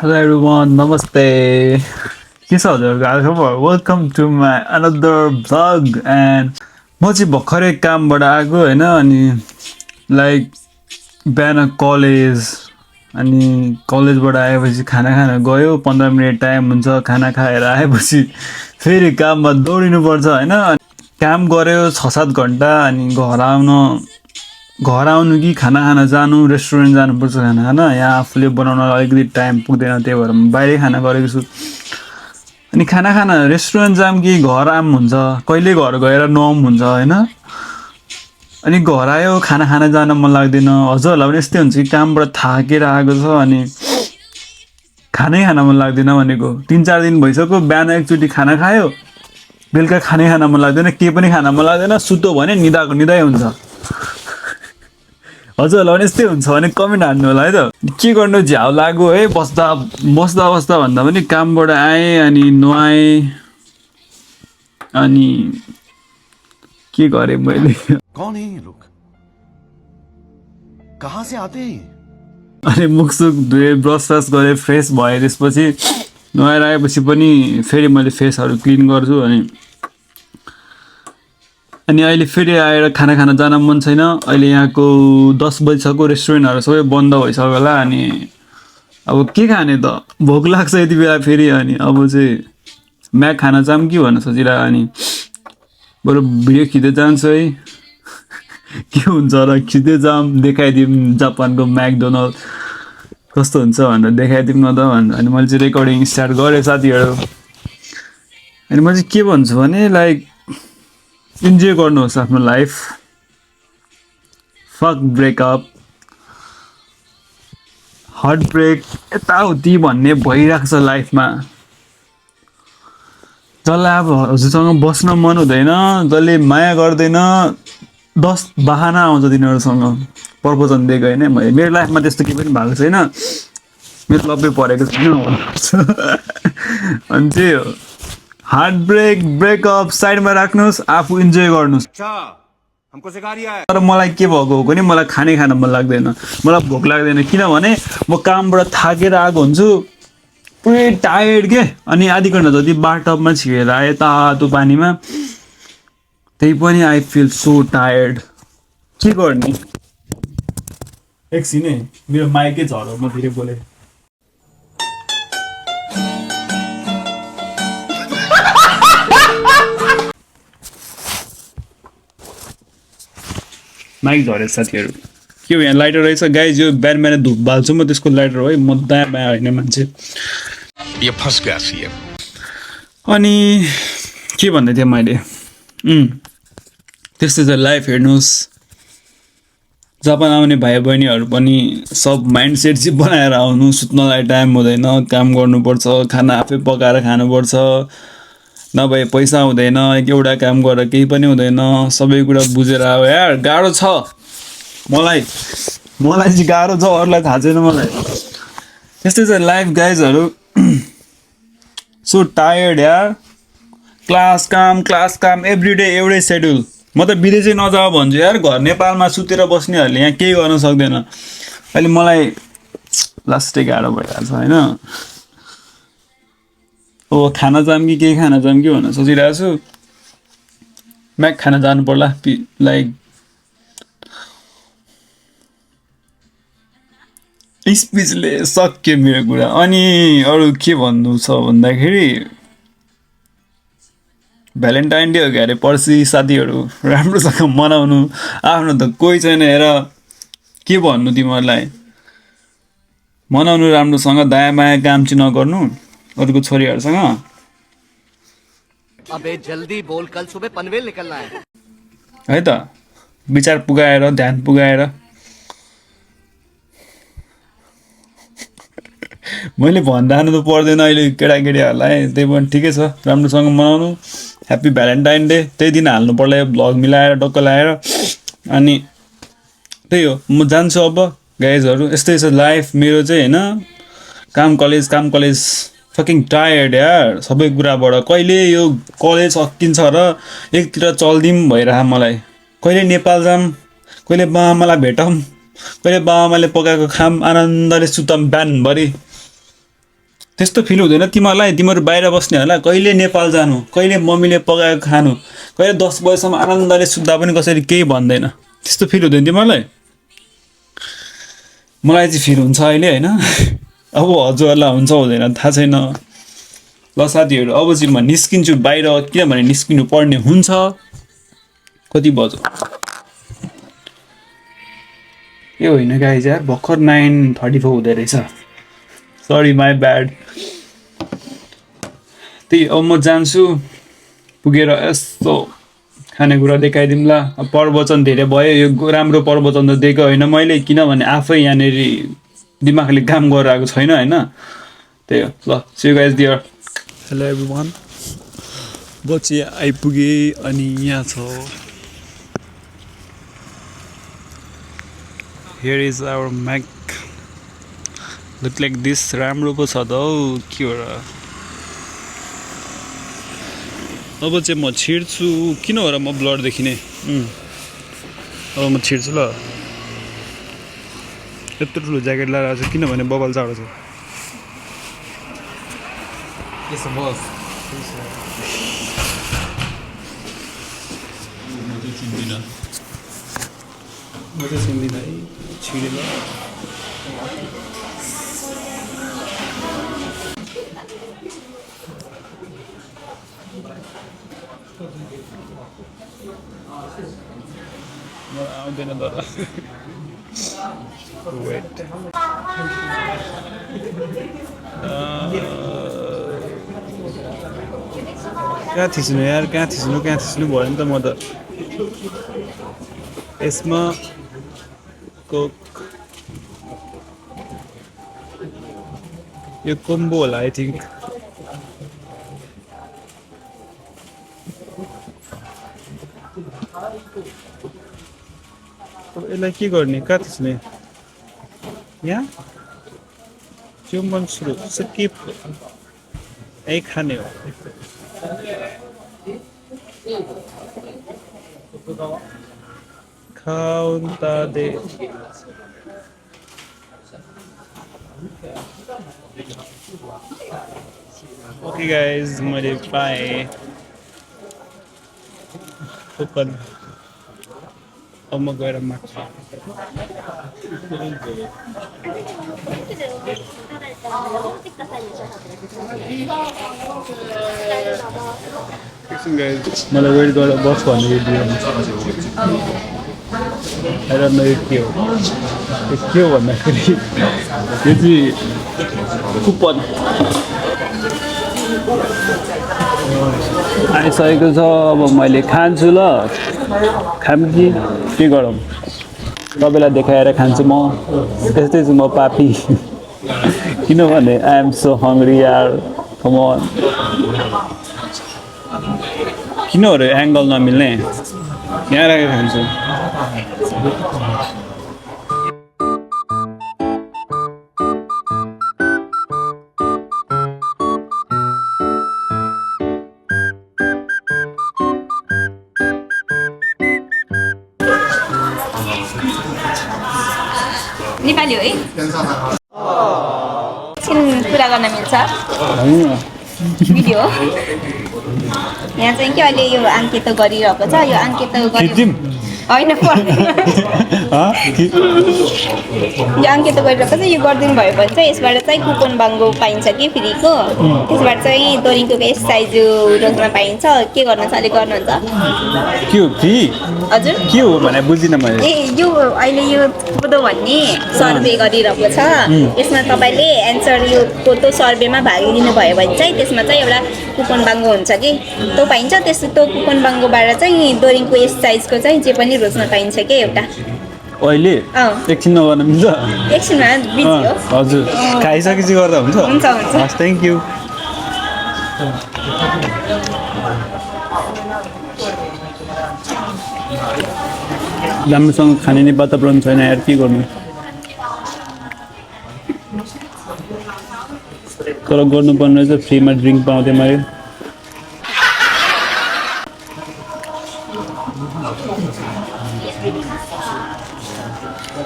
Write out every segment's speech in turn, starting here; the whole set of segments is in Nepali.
Hello everyone, namaste. के छ हजुरहरूको हालखबर? Welcome to my another vlog and म चाहिँ भर्खरै कामबाट आएको होइन अनि लाइक बिहान कलेज अनि कलेजबाट आएपछि खाना खान गयो 15 मिनट टाइम हुन्छ खाना खाएर आएपछि फेरि काममा दौडिनुपर्छ होइन काम गऱ्यो 6-7 घन्टा अनि घर आउनु कि खाना खान जानु रेस्टुरेन्ट जानुपर्छ खाना खान यहाँ आफूले बनाउन अलिकति टाइम पुग्दैन त्यही भएर म बाहिरै खाना गरेको छु अनि खाना खान रेस्टुरेन्ट जाम कि घर आम हुन्छ कहिले घर गएर नआउँ हुन्छ होइन अनि घर आयो खाना खान जान मन लाग्दैन हजुरहरूलाई पनि यस्तै हुन्छ कि कामबाट थाकेर आएको छ अनि खानै खान मन लाग्दैन भनेको 3-4 दिन भइसक्यो बिहान एकचोटि खाना खायो बेलुका खानै खान मन लाग्दैन के पनि खान मन लाग्दैन सुतो भने निदाको निदै हुन्छ हजुरहरूलाई पनि यस्तै हुन्छ भने कमेन्ट हान्नु होला है त के गर्नु झ्याउ लाग्यो है बस्दा भन्दा पनि कामबाट आएँ अनि नुहाएँ अनि के गरेँ मैले कौन है ये लोग कहाँ से आते हैं अनि मुखसुख धोएँ ब्रस गरेँ फ्रेस भएँ त्यसपछि नुहाएर आएपछि पनि फेरि मैले फेसहरू क्लिन गर्छु अनि अहिले फेरि आएर खाना खान जान मन छैन अहिले यहाँको 10 बजिसक्यो रेस्टुरेन्टहरू सबै बन्द भइसक्यो होला अनि अब के खाने त भोक लाग्छ यति बेला फेरि अनि अब चाहिँ म्याक खान जाऊँ कि भनेर सोचिरहेको अनि बरु भिडियो खिच्दै जान्छु है के हुन्छ र खिच्दै जाऊँ देखाइदिउँ जापानको म्याकडोनल्ड कस्तो हुन्छ भनेर देखाइदिउँ न त भनेर अनि मैले चाहिँ रेकर्डिङ स्टार्ट गरेँ साथीहरू अनि म चाहिँ के भन्छु भने लाइक इन्जोय गर्नुहोस् आफ्नो life fuck breakup heartbreak यताउति भन्ने भइरहेको छ लाइफमा जसलाई अब हजुरसँग बस्न मन हुँदैन जसले माया गर्दैन 10 बहाना आउँछ तिनीहरूसँग प्रपोजन दिएको होइन मेरो लाइफमा त्यस्तो केही पनि भएको छैन मेरो लब्बे परेको छैन अनि त्यही हो हार्ट ब्रेक ब्रेकअप साइडमा राख्नुहोस् आफू इन्जोय गर्नुहोस् तर मलाई के भएको हो भने मलाई खान मन लाग्दैन मलाई भोक लाग्दैन किनभने म कामबाट थाकेर आएको हुन्छु पुरै टायर्ड के अनि आधी घन्टा जति बाथटबमा छिरेर आएँ तातो पानीमा त्यही पनि आई फिल सो टायर्ड के गर्ने एकछिन है मेरो माइकै झर्यो म फेरि बोलेँ माइक झरेछ साथीहरू के हो यहाँ लाइटर रहेछ गाइज यो बिहान धुप बाल्छु म त्यसको लाइटर हो है म दायाँ बायाँ होइन मान्छे अनि के भन्दै थिएँ मैले त्यस्तै छ लाइफ हेर्नुहोस् जापान आउने भाइ बहिनीहरू पनि सब माइन्ड सेट चाहिँ बनाएर आउनु सुत्नलाई टाइम हुँदैन काम गर्नुपर्छ खाना आफै पकाएर खानुपर्छ नभए पैसा हुँदैन एउटा काम गरेर केही पनि हुँदैन सबै कुरा बुझेर अब यार गाह्रो छ मलाई चाहिँ गाह्रो छ अरूलाई थाहा छैन मलाई त्यस्तै छ लाइफ गाइजहरू सो टायर्ड यार क्लास काम एभ्रिडे एउटै सेड्युल म त विदेशै नजाऊ भन्छु यार घर नेपालमा सुतेर बस्नेहरूले यहाँ केही गर्न सक्दैन अहिले मलाई लास्टै गाह्रो भइरहेको छ होइन ओ खाना जाऊँ कि केही खाना जाऊँ कि भनेर सोचिरहेको छु म्याक खाना जानु पर्ला लाइक स्पिचले सक्यो मेरो कुरा अनि अरू के भन्नु छ भन्दाखेरि भ्यालेन्टाइन डे हो कि अरे पर्सि साथीहरू राम्रोसँग मनाउनु आफ्नो त कोही छैन हेर के भन्नु तिमीहरूलाई मनाउनु राम्रोसँग दायाँ बायाँ काम चाहिँ नगर्नु अरूको छोरीहरूसँग अबे जल्दी बोल कल सुबह पनवेल निकलना है त विचार पुगाएर ध्यान पुगाएर मैले भन्दानु त पर्दैन अहिले केटाकेटीहरूलाई त्यही पनि ठिकै छ राम्रोसँग मनाउनु ह्याप्पी भ्यालेन्टाइन डे त्यही दिन हाल्नु पर्ला यो भ्लग मिलाएर डक्क लगाएर अनि त्यही हो म जान्छु अब गाइजहरू यस्तै छ लाइफ मेरो चाहिँ होइन काम कलेज फकिङ टायर्ड यार सबै कुराबाट कहिले यो कलेज सकिन्छ र एकतिर चल्दिउँ भइरह मलाई कहिले नेपाल जाऊँ कहिले बाबाआमालाई भेटौँ कहिले बाबाआमाले पकाएको खाम आनन्दले सुतम बिहानभरि त्यस्तो फिल हुँदैन तिमीहरूलाई? तिमीहरू बाहिर बस्ने होला, कहिले नेपाल जानु, कहिले मम्मीले पकाएको खानु, कहिले 10 बजेसम्म आनन्दले सुत्दा पनि कसैले केही भन्दैन, त्यस्तो फिल हुँदैन तिमीहरूलाई? मलाई चाहिँ फिल हुन्छ अहिले होइन। अब हजुरहरूलाई हुन्छ हुँदैन थाहा छैन। ल साथीहरू अब चाहिँ म निस्किन्छु बाहिर, किनभने निस्किनु पर्ने हुन्छ। कति बज्यो ए होइन गाइज यार, भर्खर 9:34 हुँदै रहेछ। Sorry my bad. त्यही अब म जान्छु, पुगेर यस्तो खानेकुरा देखाइदिउँला। प्रवचन धेरै भयो, यो राम्रो प्रवचन त दिएको होइन मैले, किनभने आफै यहाँनिर दिमागले काम गरेर आएको छैन होइन। त्यही हो। ल see you guys there. Hello everyone, म चाहिँ आइपुगेँ अनि यहाँ छ। Here is our Mac, look like this. राम्रो पो छ त हौ, के हो र। अब चाहिँ म छिर्छु, किन हो र म ब्लड देखिने। अब म छिर्छु ल। यत्रो ठुलो ज्याकेट लगाएर छ किनभने बबल जाडो छ। म चाहिँ चिन्दिनँ है, छिरेर। आउँदैन दादा। वेट कहाँ थिच्नु यार, कहाँ थिच्नु भयो नि त। म त यसमा कोक, यो कोम्बो होला आई थिङ्क। यसलाई के गर्ने, कहाँ थिच्ने, यहाँ चुम्बन सुरु सिकिप यही खाने हो। खाउन्ता दे। ओके गाइज, मैले पाएँ कुपन। अब म गएर माग्छु। मलाई वेट गरेर बस भन्ने आइरहनु यो के हो, भन्दाखेरि यो चाहिँ कुपन आइसकेको छ। अब मैले खान्छु ल, खाम कि के गरौँ, तपाईँलाई देखाएर खान्छु म। त्यस्तै छु म पापी। किनभने आई एम सो हङ्ग्री यार, कम अन। किन हो र एङ्गल नमिल्ने, यहाँ राखेर खान्छु। नेपाली हो है, कुरा गर्न मिल्छ भिडियो। यहाँ चाहिँ के अहिले यो आङ्केत गरिरहेको छ, यो आङ्केत होइन यो आङ्केत गरिरहेको छ। यो गरिदिनु भयो भने चाहिँ यसबाट चाहिँ कुपन बाङ्गो पाइन्छ कि फ्रीको। त्यसबाट चाहिँ दोरिङको एक्सर्साइज रोज्न पाइन्छ। के गर्नु छ अहिले, गर्नुहुन्छ के हो फ्री? हजुर के हो भने बुझिनँ मैले। ए यो अहिले यो कोदो भन्ने सर्वे गरिरहेको छ। यसमा तपाईँले एन्सर यो कोदो सर्वेमा भाग लिनुभयो भने चाहिँ त्यसमा चाहिँ एउटा कुपन बाङ्गो हुन्छ कि त्यो पाइन्छ। त्यो कुपन बाङ्गोबाट चाहिँ दोरिङको एक्सर्साइजको चाहिँ जे पनि रोज्न पाइन्छ क्या एउटा। अहिले एकछिन नगर्न मिल्छ? एकछिनमा बिजी हो। हजुर, खाइसकेपछि गर्दा हुन्छ? हुन्छ हुन्छ। हस्, थ्याङ्क यू। राम्रोसँग खाने नै वातावरण छैन यार, के गर्नु। तर गर्नुपर्ने रहेछ, फ्रीमा ड्रिङ्क पाउँथेँ मैले।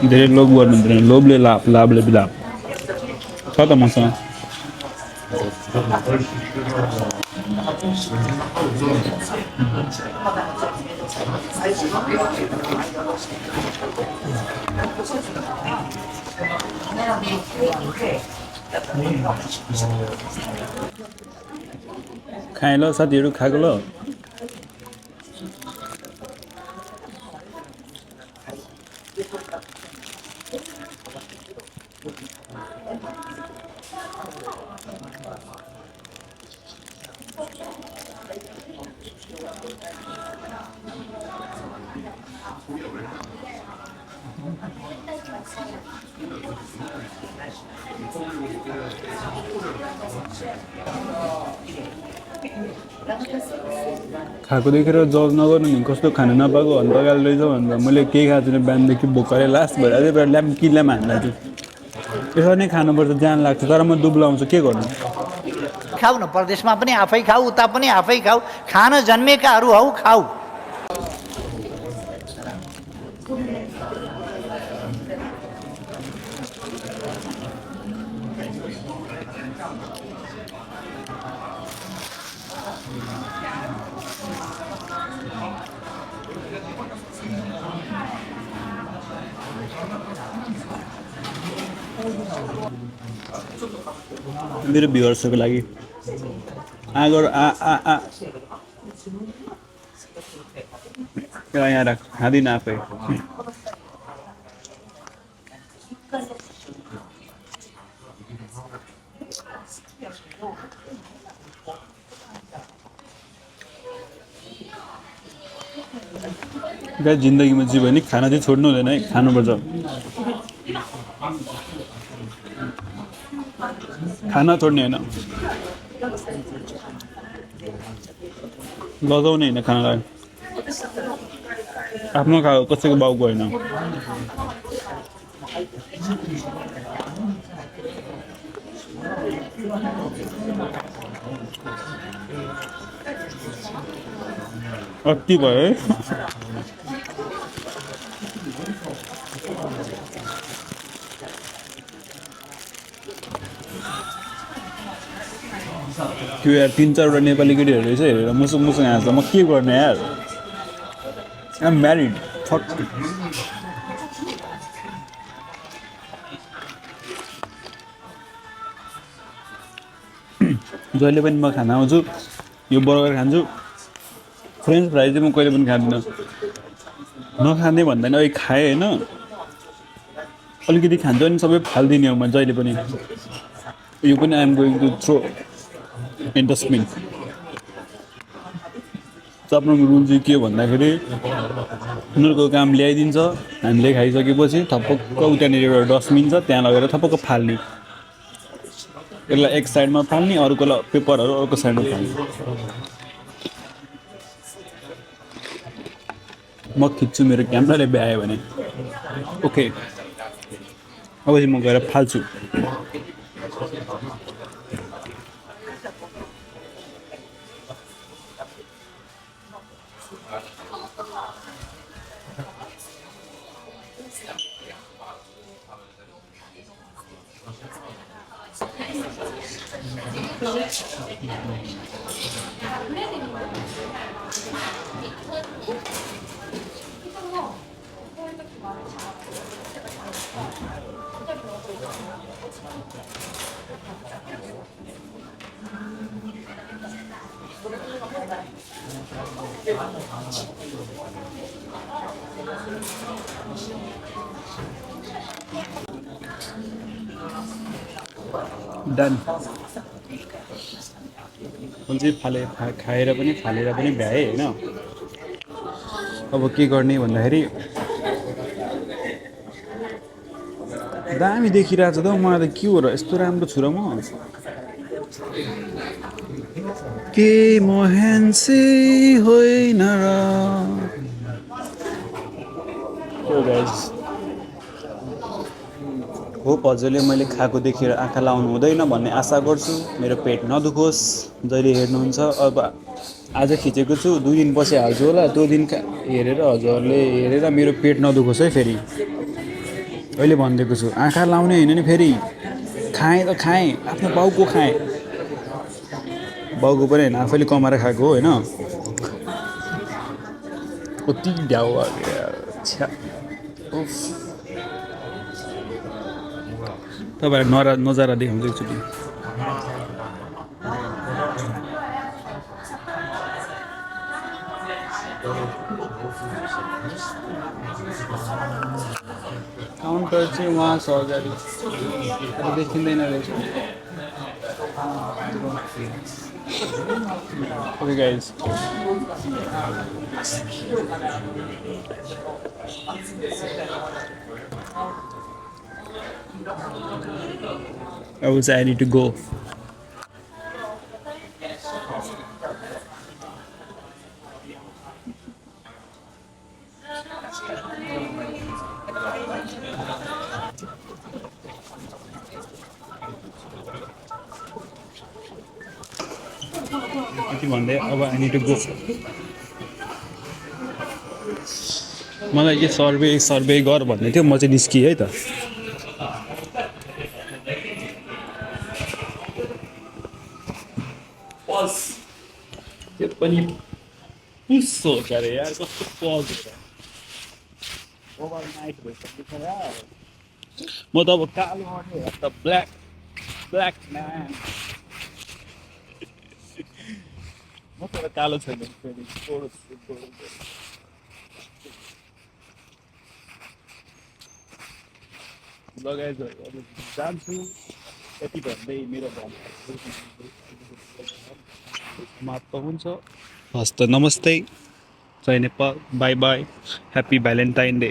धेरै लोभ गर्नु हुँदैन, लोभले लाभले बिलाप छ त मसँग। खाएँ ल साथीहरू खाएको ल खाएको देखेर जज नगर्नु नि कस्तो खानु नपाएको अन्त गाली रहेछ भनेर मैले केही खाएको छैन बिहानदेखि भोकले लास्ट भएर अझै बेला ल्याम किल्लामा हान्दा यसरी नै खानुपर्छ ज्यान लाग्छ तर म दुब्लाउँछु के गर्नु खाऊ न परदेशमा पनि आफै खाऊ उता पनि आफै खाऊ खान जन्मेकाहरू हौ खाऊ मेरो भ्युअर्सको लागि आगर यहाँ राख खाँदिनँ आफै जिन्दगीमा जे भने खाना चाहिँ छोड्नु हुँदैन है खानुपर्छ खाना छोड्ने होइन लजाउने होइन खानालाई आफ्नो खाएको कसैको बाउको होइन अति भयो है त्यो यार 3-4 वटा नेपाली केटीहरू रहेछ हेरेर मुसुक मुसुक हाँस्छ म के गर्ने यार आइएम म्यारिड फक जहिले पनि म खाना आउँछु यो बर्गर खान्छु फ्रेन्च फ्राई चाहिँ म कहिले पनि खाँदिनँ नखाने भन्दैन अहिले खाएँ होइन अलिकति खान्छु अनि सबै फालिदिने हो म जहिले पनि यो पनि I'm going to throw in dustbin चाप्नुको रुल चाहिँ के भन्दाखेरि उनीहरूको काम ल्याइदिन्छ हामीले खाइसकेपछि थपक्क उतानिर एउटा डस्टबिन छ त्यहाँ लगेर थपक्क फाल्ने यसलाई एक साइडमा फाल्ने अर्को पेपरहरू अर्को साइडमा फाल्ने म खिच्छु मेरो क्यामेराले भ्यायो भने ओके अब चाहिँ म गएर फाल्छु डन हुन्छ खाएर पनि फालेर पनि भ्याएँ होइन अब के गर्ने भन्दाखेरि दामी देखिरहेको छ त मलाई त के हो र यस्तो राम्रो छु र म के मोहनसी होइन र होप हजुरले मैले खाएको देखेर आँखा लाउनु हुँदैन भन्ने आशा गर्छु मेरो पेट नदुखोस् जहिले हेर्नुहुन्छ अब आज खिचेको छु 2 दिन पछि हाल्छु होला त्यो दिन हेरेर हजुरले हेरेर मेरो पेट नदुखोस् है फेरि अहिले भनिदिएको छु आँखा लाउने होइन नि फेरि खाएँ त खाएँ आफ्नो बाउको खाएँ बाउको पनि होइन आफैले कमाएर खाएको होइन कति ढ्याउ छ्या तपाईँलाई नजारा देखाउँछु एकचोटि काउन्टर चाहिँ उहाँ छ अगाडि देखिँदैन रहेछ Okay guys. I would say I need to go. भन्दै अब आई निड टु गो मलाई के सर्वे गर भन्दै थियो म चाहिँ निस्किएँ है त त्यो पनि पुस्सो छ अरे यार कस्तो पज हो ओभरनाइट भइसकेको छ यार म त अब कालो त ब्ल्याक म्यान म त कालो छैन लगाए अब जान्छु यति भन्दै मेरो समाप्त हुन्छ हस्त नमस्ते जय Nepal bye bye happy Valentine day